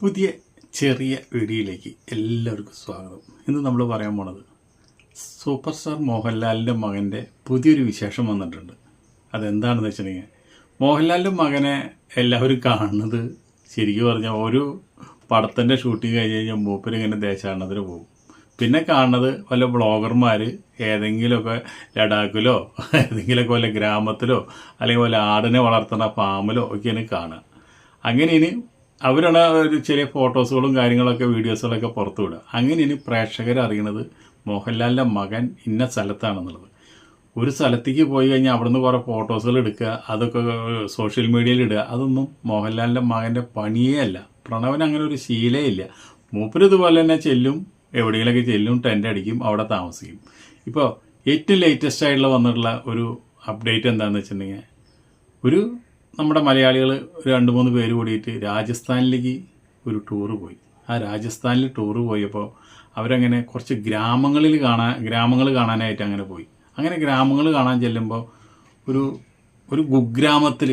പുതിയ ചെറിയ വീഡിയോയിലേക്ക് എല്ലാവർക്കും സ്വാഗതം. ഇന്ന് നമ്മൾ പറയാൻ പോണത് സൂപ്പർ സ്റ്റാർ മോഹൻലാലിൻ്റെ മകൻ്റെ പുതിയൊരു വിശേഷം വന്നിട്ടുണ്ട്. അതെന്താണെന്ന് വെച്ചിട്ടുണ്ടെങ്കിൽ, മോഹൻലാലിൻ്റെ മകനെ എല്ലാവരും കാണുന്നത് ശരിക്കും പറഞ്ഞാൽ ഒരു പടത്തിൻ്റെ ഷൂട്ടിങ് കഴിഞ്ഞ് കഴിഞ്ഞാൽ മൂപ്പരിങ്ങനെ ദേശാടനത്തിന് പോകും. പിന്നെ കാണുന്നത് വല്ല ബ്ലോഗർമാർ ഏതെങ്കിലുമൊക്കെ ലഡാക്കിലോ ഏതെങ്കിലുമൊക്കെ വല്ല ഗ്രാമത്തിലോ അല്ലെങ്കിൽ വല്ല ആടിനെ വളർത്തുന്ന ഫാമിലോ ഒക്കെയാണ് കാണുക. അങ്ങനെ ഇനി അവരാണ് ഒരു ചെറിയ ഫോട്ടോസുകളും കാര്യങ്ങളൊക്കെ വീഡിയോസുകളൊക്കെ പുറത്തു വിടുക. അങ്ങനെ ഇനി പ്രേക്ഷകർ അറിയണത് മോഹൻലാലിൻ്റെ മകൻ ഇന്ന സ്ഥലത്താണെന്നുള്ളത്. ഒരു സ്ഥലത്തേക്ക് പോയി കഴിഞ്ഞാൽ അവിടുന്ന് കുറേ ഫോട്ടോസുകൾ എടുക്കുക, അതൊക്കെ സോഷ്യൽ മീഡിയയിൽ ഇടുക, അതൊന്നും മോഹൻലാലിൻ്റെ മകൻ്റെ പണിയേ അല്ല. പ്രണവന് അങ്ങനെ ഒരു ശീലേ ഇല്ല. മൂപ്പര് ഇതുപോലെ തന്നെ ചെല്ലും, എവിടെയെങ്കിലൊക്കെ ചെല്ലും, ടെൻ്റ് അടിക്കും, അവിടെ താമസിക്കും. ഇപ്പോൾ ഏറ്റവും ലേറ്റസ്റ്റ് ആയിട്ടുള്ള വന്നിട്ടുള്ള ഒരു അപ്ഡേറ്റ് എന്താണെന്ന് വെച്ചിട്ടുണ്ടെങ്കിൽ, ഒരു നമ്മുടെ മലയാളികൾ 2-3 പേര് കൂടിയിട്ട് രാജസ്ഥാനിലേക്ക് ഒരു ടൂറ് പോയി. ആ രാജസ്ഥാനിൽ ടൂറ് പോയപ്പോൾ അവരങ്ങനെ കുറച്ച് ഗ്രാമങ്ങൾ കാണാനായിട്ട് അങ്ങനെ പോയി. അങ്ങനെ ഗ്രാമങ്ങൾ കാണാൻ ചെല്ലുമ്പോൾ ഒരു കുഗ്രാമത്തിൽ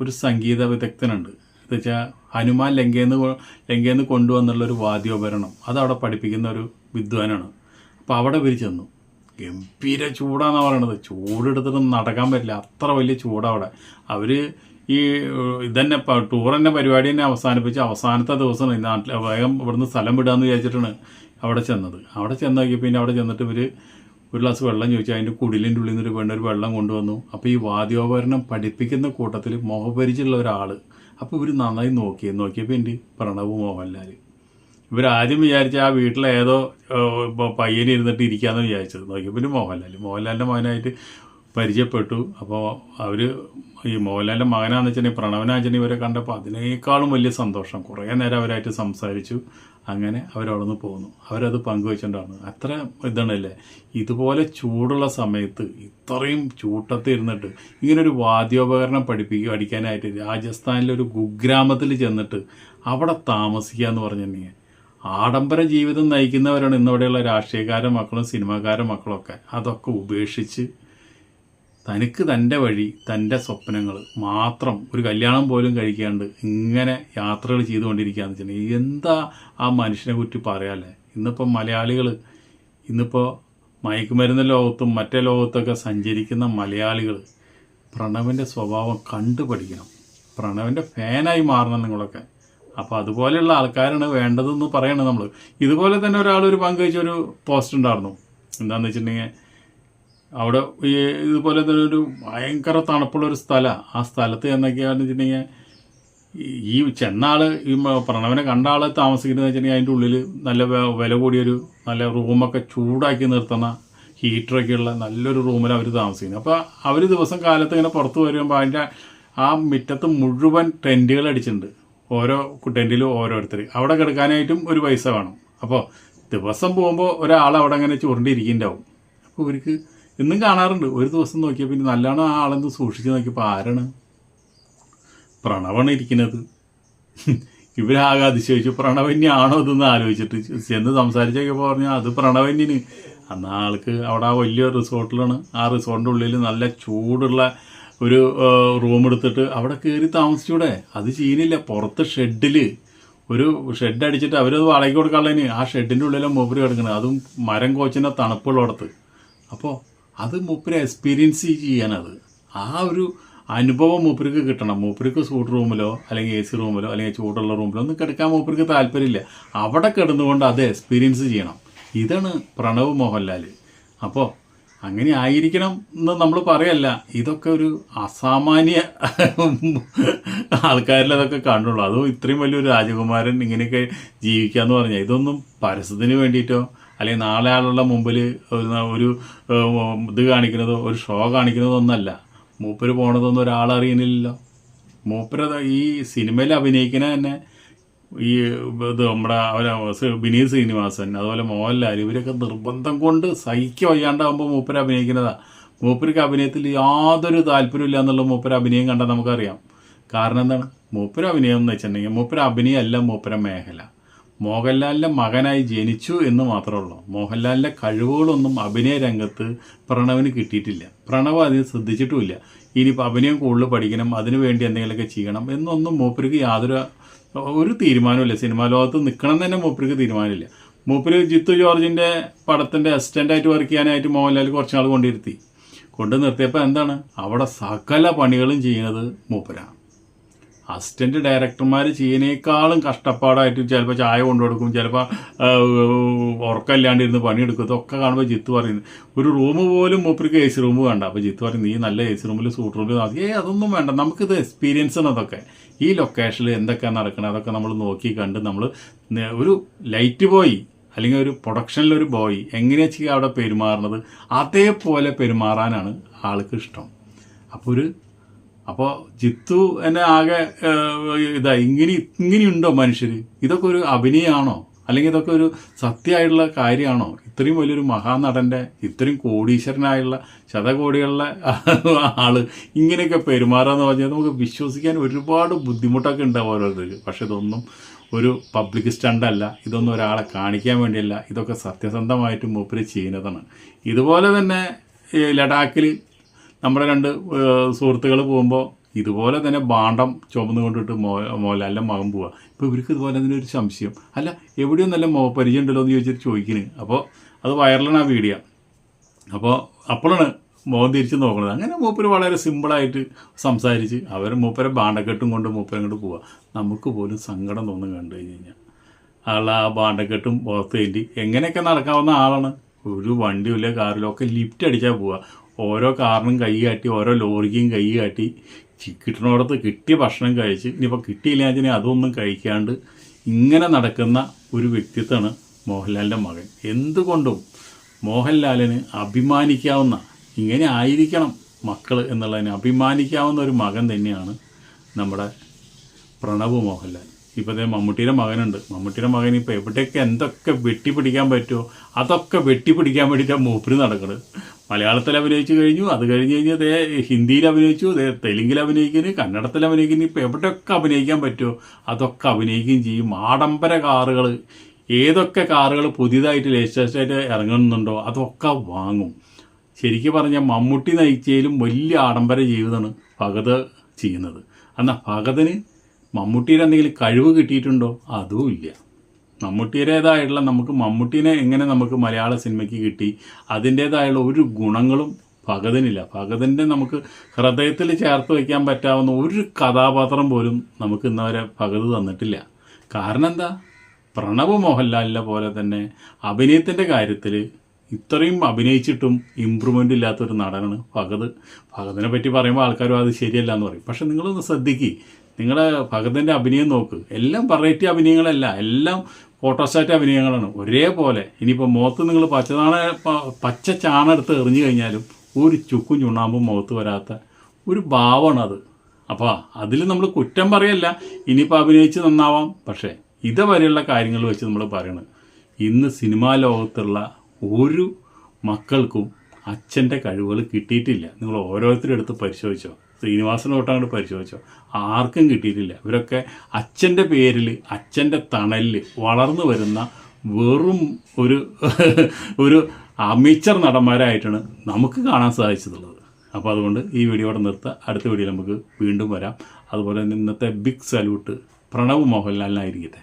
ഒരു സംഗീത വിദഗ്ധനുണ്ട്. എന്ന് വെച്ചാൽ ഹനുമാൻ ലങ്കേന്ന് കൊണ്ടുവന്നുള്ളൊരു വാദ്യോപകരണം അതവിടെ പഠിപ്പിക്കുന്ന ഒരു വിദ്വാനാണ്. അപ്പോൾ അവിടെ ഇവർ ചെന്നു. ഗംഭീര ചൂടാണെന്നാണ് പറയണത്. ചൂടെടുത്തിട്ട് നടക്കാൻ പറ്റില്ല, അത്ര വലിയ ചൂടവിടെ. അവർ ഈ ഇതന്നെ ടൂർ തന്നെ പരിപാടി തന്നെ അവസാനിപ്പിച്ച് അവസാനത്തെ ദിവസം നാട്ടിൽ വേഗം ഇവിടുന്ന് സ്ഥലം വിടാമെന്ന് വിചാരിച്ചിട്ടാണ് അവിടെ ചെന്നത്. അവിടെ ചെന്ന് നോക്കിയപ്പോൾ പിന്നെ അവിടെ ചെന്നിട്ട് ഇവർ ഒരു ഗ്ലാസ് വെള്ളം ചോദിച്ചു. അതിൻ്റെ കുടിലിൻ്റെ ഉള്ളിൽ നിന്നൊരു പെണ്ണൊരു വെള്ളം കൊണ്ടുവന്നു. അപ്പോൾ ഈ വാദ്യോപകരണം പഠിപ്പിക്കുന്ന കൂട്ടത്തിൽ മുഖപരിചയമുള്ള ഒരാൾ. അപ്പോൾ ഇവർ നന്നായി നോക്കിയപ്പോൾ എൻ്റെ പ്രണവ് മോഹൻലാൽ. ഇവരാദ്യം വിചാരിച്ച ആ വീട്ടിലെ ഏതോ പയ്യനിരുന്നിട്ട് ഇരിക്കാമെന്ന് വിചാരിച്ചത്. നോക്കിയപ്പോൾ മോഹൻലാലിൻ്റെ മകനായിട്ട് പരിചയപ്പെട്ടു. അപ്പോൾ അവർ ഈ മോഹൻലാലിൻ്റെ മകനാന്ന് വെച്ചിട്ടുണ്ടെങ്കിൽ പ്രണവനാച്ചനെ ഇവരെ കണ്ടപ്പോൾ അതിനേക്കാളും വലിയ സന്തോഷം. കുറേ നേരം അവരായിട്ട് സംസാരിച്ചു. അങ്ങനെ അവരവിടെ നിന്ന് പോന്നു. അവരത് പങ്കുവെച്ചിട്ടുണ്ടായിരുന്നു. അത്ര ഇതാണല്ലേ, ഇതുപോലെ ചൂടുള്ള സമയത്ത് ഇത്രയും ചൂട്ടത്ത് ഇരുന്നിട്ട് ഇങ്ങനൊരു വാദ്യോപകരണം പഠിക്കാനായിട്ട് രാജസ്ഥാനിലൊരു കുഗ്രാമത്തിൽ ചെന്നിട്ട് അവിടെ താമസിക്കുക എന്ന് പറഞ്ഞിട്ടുണ്ടെങ്കിൽ, ആഡംബര ജീവിതം നയിക്കുന്നവരാണ് ഇന്നിവിടെയുള്ള രാഷ്ട്രീയക്കാരുടെ മക്കളും സിനിമാക്കാരുടെ മക്കളൊക്കെ. അതൊക്കെ ഉപേക്ഷിച്ച് തനിക്ക് തൻ്റെ വഴി, തൻ്റെ സ്വപ്നങ്ങൾ മാത്രം, ഒരു കല്യാണം പോലും കഴിക്കാണ്ട് ഇങ്ങനെ യാത്രകൾ ചെയ്തുകൊണ്ടിരിക്കുകയെന്ന് വെച്ചിട്ടുണ്ടെങ്കിൽ എന്താ ആ മനുഷ്യനെ കുറിച്ച് പറയാല്ലേ. ഇന്നിപ്പോൾ മലയാളികൾ, ഇന്നിപ്പോൾ മയക്കുമരുന്ന് ലോകത്തും മറ്റേ ലോകത്തൊക്കെ സഞ്ചരിക്കുന്ന മലയാളികൾ പ്രണവിൻ്റെ സ്വഭാവം കണ്ടുപഠിക്കണം. പ്രണവിൻ്റെ ഫാനായി മാറണം നിങ്ങളൊക്കെ. അപ്പോൾ അതുപോലെയുള്ള ആൾക്കാരാണ് വേണ്ടതെന്ന് പറയണം നമ്മൾ. ഇതുപോലെ തന്നെ ഒരാളൊരു പങ്കുവെച്ചൊരു പോസ്റ്റ് ഉണ്ടായിരുന്നു. എന്താണെന്ന് വെച്ചിട്ടുണ്ടെങ്കിൽ, അവിടെ ഇതുപോലെ തന്നെ ഒരു ഭയങ്കര തണുപ്പുള്ളൊരു സ്ഥലമാണ്. ആ സ്ഥലത്ത് എന്നൊക്കെയാണെന്ന് വെച്ചിട്ടുണ്ടെങ്കിൽ, ഈ ചെന്ന ആൾ, ഈ പ്രണവനെ കണ്ട ആൾ താമസിക്കുന്നത് വെച്ചിട്ടുണ്ടെങ്കിൽ അതിൻ്റെ ഉള്ളിൽ നല്ല വില കൂടിയൊരു നല്ല റൂമൊക്കെ ചൂടാക്കി നിർത്തുന്ന ഹീറ്ററൊക്കെയുള്ള നല്ലൊരു റൂമിൽ അവർ താമസിക്കുന്നത്. അപ്പോൾ അവർ ദിവസം കാലത്ത് ഇങ്ങനെ പുറത്ത് വരുമ്പോൾ അതിൻ്റെ ആ മുറ്റത്ത് മുഴുവൻ ടെൻറ്റുകൾ അടിച്ചിട്ടുണ്ട്. ഓരോ ടെൻറ്റിലും ഓരോരുത്തർ. അവിടെ കിടക്കാനായിട്ടും ഒരു പൈസ വേണം. അപ്പോൾ ദിവസം പോകുമ്പോൾ ഒരാൾ അവിടെ അങ്ങനെ ചുരുണ്ടിരിക്കുന്നുണ്ടാവും. അപ്പോൾ ഇവർക്ക് ഇന്നും കാണാറുണ്ട്. ഒരു ദിവസം നോക്കിയാൽ പിന്നെ നല്ലോണം ആ ആളെന്ന് സൂക്ഷിച്ച് നോക്കിയപ്പോൾ ആരാണ്? പ്രണവാണ് ഇരിക്കുന്നത്. ഇവരാകെ അതിശയിച്ചു. പ്രണവന്യാണോ ഇതെന്ന് ആലോചിച്ചിട്ട് ചെന്ന് സംസാരിച്ചൊക്കെ പറഞ്ഞാൽ അത് പ്രണവന്യന്. അന്ന് ആൾക്ക് അവിടെ ആ വലിയ റിസോർട്ടിലാണ്. ആ റിസോർട്ടിൻ്റെ ഉള്ളിൽ നല്ല ചൂടുള്ള ഒരു റൂം എടുത്തിട്ട് അവിടെ കയറി താമസിച്ചൂടെ? അത് ചെയ്യുന്നില്ല. പുറത്ത് ഒരു ഷെഡ് അടിച്ചിട്ട് അവരത് വാടകയ്ക്ക് കൊടുക്കാനുള്ളതിന് ആ ഷെഡിൻ്റെ ഉള്ളിലാണ് മൂപ്പര് കിടക്കുന്നത്. അതും മരം കോച്ചിൻ്റെ തണുപ്പുള്ളിടത്ത്. അപ്പോൾ അത് മൂപ്പര് എക്സ്പീരിയൻസ് ചെയ്യാനത് ആ ഒരു അനുഭവം മൂപ്പർക്ക് കിട്ടണം. മൂപ്പർക്ക് സൂട്ട് റൂമിലോ അല്ലെങ്കിൽ AC റൂമിലോ അല്ലെങ്കിൽ ചൂടുള്ള റൂമിലോ ഒന്നും കിടക്കാൻ മൂപ്പർക്ക് താല്പര്യമില്ല. അവിടെ കിടന്നുകൊണ്ട് അത് എക്സ്പീരിയൻസ് ചെയ്യണം. ഇതാണ് പ്രണവ് മോഹൻലാൽ. അപ്പോൾ അങ്ങനെ ആയിരിക്കണം എന്ന് നമ്മൾ പറയല്ല. ഇതൊക്കെ ഒരു അസാമാന്യ ആൾക്കാരിൽ അതൊക്കെ കണ്ടുള്ളൂ. അതും ഇത്രയും വലിയൊരു രാജകുമാരൻ ഇങ്ങനെയൊക്കെ ജീവിക്കാന്ന് പറഞ്ഞാൽ ഇതൊന്നും പരസ്യത്തിന് വേണ്ടിയിട്ടോ അല്ലെങ്കിൽ നാളെ ആളുള്ള മുമ്പിൽ ഒരു ഇത് കാണിക്കുന്നതോ ഒരു ഷോ കാണിക്കുന്നതോ ഒന്നല്ല. മൂപ്പര് പോണതൊന്നും ഒരാളറിയുന്നില്ലല്ലോ. മൂപ്പര് ഈ സിനിമയിൽ അഭിനയിക്കുന്ന തന്നെ ഈ ഇത് നമ്മുടെ വിനീത് ശ്രീനിവാസൻ, അതുപോലെ മോഹൻലാൽ, ഇവരൊക്കെ നിർബന്ധം കൊണ്ട് സഹിക്കുക വയ്യാണ്ടാകുമ്പോൾ മൂപ്പര് അഭിനയിക്കുന്നതാണ്. മൂപ്പർക്ക് അഭിനയത്തിൽ യാതൊരു താല്പര്യമില്ല എന്നുള്ള മൂപ്പര് അഭിനയം കണ്ടാൽ നമുക്കറിയാം. കാരണം എന്താണ്? മൂപ്പര് അഭിനയം എന്ന് വെച്ചിട്ടുണ്ടെങ്കിൽ മൂപ്പര് അഭിനയമല്ല മൂപ്പര മേഖല. മോഹൻലാലിൻ്റെ മകനായി ജനിച്ചു എന്ന് മാത്രമേ ഉള്ളൂ. മോഹൻലാലിൻ്റെ കഴിവുകളൊന്നും അഭിനയ രംഗത്ത് പ്രണവിന് കിട്ടിയിട്ടില്ല. പ്രണവ് അതിന് ശ്രദ്ധിച്ചിട്ടുമില്ല. ഇനിയിപ്പോൾ അഭിനയം കൂടുതൽ പഠിക്കണം, അതിനു വേണ്ടി എന്തെങ്കിലുമൊക്കെ ചെയ്യണം എന്നൊന്നും മൂപ്പർക്ക് യാതൊരു ഒരു തീരുമാനമില്ല. സിനിമാ ലോകത്ത് നിൽക്കണം എന്ന് തന്നെ മൂപ്പർക്ക് തീരുമാനമില്ല. മൂപ്പര് ജിത്തു ജോർജിൻ്റെ പടത്തിൻ്റെ അസിസ്റ്റൻ്റായിട്ട് വർക്ക് ചെയ്യാനായിട്ട് മോഹൻലാൽ കുറച്ച് നാൾ കൊണ്ട് നിർത്തിയപ്പോൾ എന്താണ്, അവിടെ സകല പണികളും ചെയ്യുന്നത് മൂപ്പരാണ്. അസിസ്റ്റൻ്റ് ഡയറക്ടർമാർ ചെയ്യുന്നേക്കാളും കഷ്ടപ്പാടായിട്ട് ചിലപ്പോൾ ചായ കൊണ്ടു കൊടുക്കും, ചിലപ്പോൾ ഉറക്കമില്ലാണ്ടിരുന്ന് പണിയെടുക്കും. ഇതൊക്കെ കാണുമ്പോൾ ജിത്തു പറയുന്നത് ഒരു റൂം പോലും മൂപ്പർക്ക് AC റൂം വേണ്ട. അപ്പോൾ ജിത്തു പറയും, നീ നല്ല AC റൂമിൽ സൂട്ട് റൂമിൽ അതൊന്നും വേണ്ട, നമുക്കിത് എക്സ്പീരിയൻസ് ആണ്. അതൊക്കെ ഈ ലൊക്കേഷനിൽ എന്തൊക്കെയാണ് നടക്കുന്നത് അതൊക്കെ നമ്മൾ നോക്കി കണ്ട് നമ്മൾ ഒരു ലൈറ്റ് ബോയ് അല്ലെങ്കിൽ ഒരു പ്രൊഡക്ഷനിലൊരു ബോയ് എങ്ങനെയാ ചെയ്യുക അവിടെ പെരുമാറുന്നത് അതേപോലെ പെരുമാറാനാണ് ആൾക്ക് ഇഷ്ടം. അപ്പോൾ ജിത്തു എന്നെ ആകെ ഇങ്ങനെയുണ്ടോ മനുഷ്യർ? ഇതൊക്കെ ഒരു അഭിനയമാണോ? അല്ലെങ്കിൽ ഇതൊക്കെ ഒരു സത്യമായിട്ടുള്ള കാര്യമാണോ? ഇത്രയും വലിയൊരു മഹാനടൻ്റെ, ഇത്രയും കോടീശ്വരനായുള്ള ശതകോടികളുടെ ആള് ഇങ്ങനെയൊക്കെ പെരുമാറാന്ന് പറഞ്ഞാൽ നമുക്ക് വിശ്വസിക്കാൻ ഒരുപാട് ബുദ്ധിമുട്ടൊക്കെ ഉണ്ടാവും ഓരോരുത്തർ. പക്ഷെ ഇതൊന്നും ഒരു പബ്ലിക് സ്റ്റണ്ടല്ല, ഇതൊന്നും ഒരാളെ കാണിക്കാൻ വേണ്ടിയല്ല, ഇതൊക്കെ സത്യസന്ധമായിട്ട് മൂപ്പര് ചെയ്യുന്നതാണ്. ഇതുപോലെ തന്നെ ലഡാക്കിൽ നമ്മുടെ 2 സുഹൃത്തുക്കൾ പോകുമ്പോൾ ഇതുപോലെ തന്നെ ഭാണ്ഡം ചുമന്ന് കൊണ്ടിട്ട് മോഹൻലാലിൻ്റെ മകൻ പോവുക. ഇപ്പോൾ ഇവർക്ക് ഇതുപോലെ തന്നെ ഒരു സംശയം, അല്ല എവിടെയും നല്ല പരിചയം ഉണ്ടല്ലോ എന്ന് ചോദിച്ചിട്ട് ചോദിക്കുന്നത്. അപ്പോൾ അത് വൈറലാണ് ആ വീഡിയോ. അപ്പോഴാണ് മോഹൻ തിരിച്ച് നോക്കുന്നത്. അങ്ങനെ മൂപ്പര് വളരെ സിമ്പിളായിട്ട് സംസാരിച്ച് മൂപ്പരെ ഭാണ്ഡക്കെട്ടും കൊണ്ട് മൂപ്പരങ്ങോട്ട് പോവുക. നമുക്ക് പോലും സങ്കടം തോന്നും കണ്ടു കഴിഞ്ഞാൽ. ആളെ ആ ഭാണ്ഡക്കെട്ടും പുറത്ത് കയറ്റി എങ്ങനെയൊക്കെ നടക്കാവുന്ന ആളാണ്. ഒരു വണ്ടിയില്ല കാറിലോ ഒക്കെ ലിഫ്റ്റ് അടിച്ചാൽ പോവുക. ഓരോ കാറിനും കൈ കാട്ടി, ഓരോ ലോറിക്കും കൈ കാട്ടി, കിട്ടണോടത്ത് കിട്ടിയ ഭക്ഷണം കഴിച്ച്, ഇനിയിപ്പോൾ കിട്ടിയില്ല വെച്ചാൽ അതൊന്നും കഴിക്കാണ്ട് ഇങ്ങനെ നടക്കുന്ന ഒരു വ്യക്തിത്വമാണ് മോഹൻലാലിൻ്റെ മകൻ. എന്തുകൊണ്ടും മോഹൻലാലിന് അഭിമാനിക്കാവുന്ന, ഇങ്ങനെ ആയിരിക്കണം മക്കൾ എന്നുള്ളതിന് അഭിമാനിക്കാവുന്ന ഒരു മകൻ തന്നെയാണ് നമ്മുടെ പ്രണവ് മോഹൻലാൽ. ഇപ്പോൾ മമ്മൂട്ടിയുടെ മകനുണ്ട്. മമ്മൂട്ടിയുടെ മകൻ ഇപ്പോൾ എവിടെയൊക്കെ എന്തൊക്കെ വെട്ടിപ്പിടിക്കാൻ പറ്റുമോ അതൊക്കെ വെട്ടിപ്പിടിക്കാൻ വേണ്ടിയിട്ടാണ് മൂപ്പര് നടക്കുന്നത്. മലയാളത്തിൽ അഭിനയിച്ചു കഴിഞ്ഞു, അത് കഴിഞ്ഞ് കഴിഞ്ഞാൽ ഹിന്ദിയിൽ അഭിനയിച്ചു, തെലുങ്കിൽ അഭിനയിക്കുന്നു, കന്നഡത്തിൽ അഭിനയിക്കുന്നു. ഇപ്പോൾ എവിടെയൊക്കെ അഭിനയിക്കാൻ പറ്റുമോ അതൊക്കെ അഭിനയിക്കുകയും ചെയ്യും. ആഡംബര കാറുകൾ, ഏതൊക്കെ കാറുകൾ പുതിയതായിട്ട് ലേറ്റസ്റ്റായിട്ട് ഇറങ്ങുന്നുണ്ടോ അതൊക്കെ വാങ്ങും. ശരിക്കും പറഞ്ഞാൽ മമ്മൂട്ടി നയിച്ചതിലും വലിയ ആഡംബര ജീവിതമാണ് ഭഗത് ചെയ്യുന്നത്. എന്നാൽ ഭഗതിന് മമ്മൂട്ടിയുടെ എന്തെങ്കിലും കഴിവ് കിട്ടിയിട്ടുണ്ടോ? അതും ഇല്ല. മമ്മൂട്ടിയുടേതായിട്ടുള്ള മമ്മൂട്ടീനെ എങ്ങനെ നമുക്ക് മലയാള സിനിമയ്ക്ക് കിട്ടി, അതിൻ്റേതായുള്ള ഒരു ഗുണങ്ങളും ഭഗതിനില്ല. ഭഗതിൻ്റെ നമുക്ക് ഹൃദയത്തിൽ ചേർത്ത് വയ്ക്കാൻ പറ്റാവുന്ന ഒരു കഥാപാത്രം പോലും നമുക്ക് ഇന്നവരെ ഭഗത് തന്നിട്ടില്ല. കാരണം എന്താ? പ്രണവ് മോഹൻലാലിനെ പോലെ തന്നെ അഭിനയത്തിൻ്റെ കാര്യത്തിൽ ഇത്രയും അഭിനയിച്ചിട്ടും ഇമ്പ്രൂവ്മെൻ്റ് ഇല്ലാത്തൊരു നടനാണ് ഭഗത്. ഭഗതിനെ പറ്റി പറയുമ്പോൾ ആൾക്കാരും അത് ശരിയല്ല എന്ന് പറയും. പക്ഷെ നിങ്ങളൊന്ന് ശ്രദ്ധിക്കുക, നിങ്ങളുടെ ഭഗതിൻ്റെ അഭിനയം നോക്ക്. എല്ലാം വെറൈറ്റി അഭിനയങ്ങളല്ല, എല്ലാം ഫോട്ടോസ്റ്റാറ്റ് അഭിനയങ്ങളാണ് ഒരേപോലെ. ഇനിയിപ്പോൾ മുഖത്ത് നിങ്ങൾ പച്ച ചാണെടുത്ത് എറിഞ്ഞു കഴിഞ്ഞാലും ഒരു ചുക്കും ചുണ്ണാമ്പും മുഖത്ത് വരാത്ത ഒരു ഭാവമാണത്. അപ്പോൾ അതിൽ നമ്മൾ കുറ്റം പറയല്ല, ഇനിയിപ്പോൾ അഭിനയിച്ച് നന്നാവാം. പക്ഷേ ഇതുവരെയുള്ള കാര്യങ്ങൾ വെച്ച് നമ്മൾ പറയണം, ഇന്ന് സിനിമാ ലോകത്തുള്ള ഒരു മക്കൾക്കും അച്ഛൻ്റെ കഴിവുകൾ കിട്ടിയിട്ടില്ല. നിങ്ങൾ ഓരോരുത്തരും എടുത്ത് പരിശോധിച്ചോ, ശ്രീനിവാസനെ തൊട്ടങ്ങോട്ട് പരിശോധിച്ചോ, ആർക്കും കിട്ടിയിട്ടില്ല. ഇവരൊക്കെ അച്ഛൻ്റെ പേരിൽ, അച്ഛൻ്റെ തണലിൽ വളർന്നു വരുന്ന വെറും ഒരു അമിച്ചർ നടന്മാരായിട്ടാണ് നമുക്ക് കാണാൻ സാധിച്ചിട്ടുള്ളത്. അപ്പോൾ അതുകൊണ്ട് ഈ വീഡിയോ ഇവിടെ നിർത്തുക. അടുത്ത വീഡിയോയിൽ നമുക്ക് വീണ്ടും വരാം. അതുപോലെ തന്നെ ഇന്നത്തെ ബിഗ് സല്യൂട്ട് പ്രണവ് മോഹൻലാലിനായിരിക്കട്ടെ.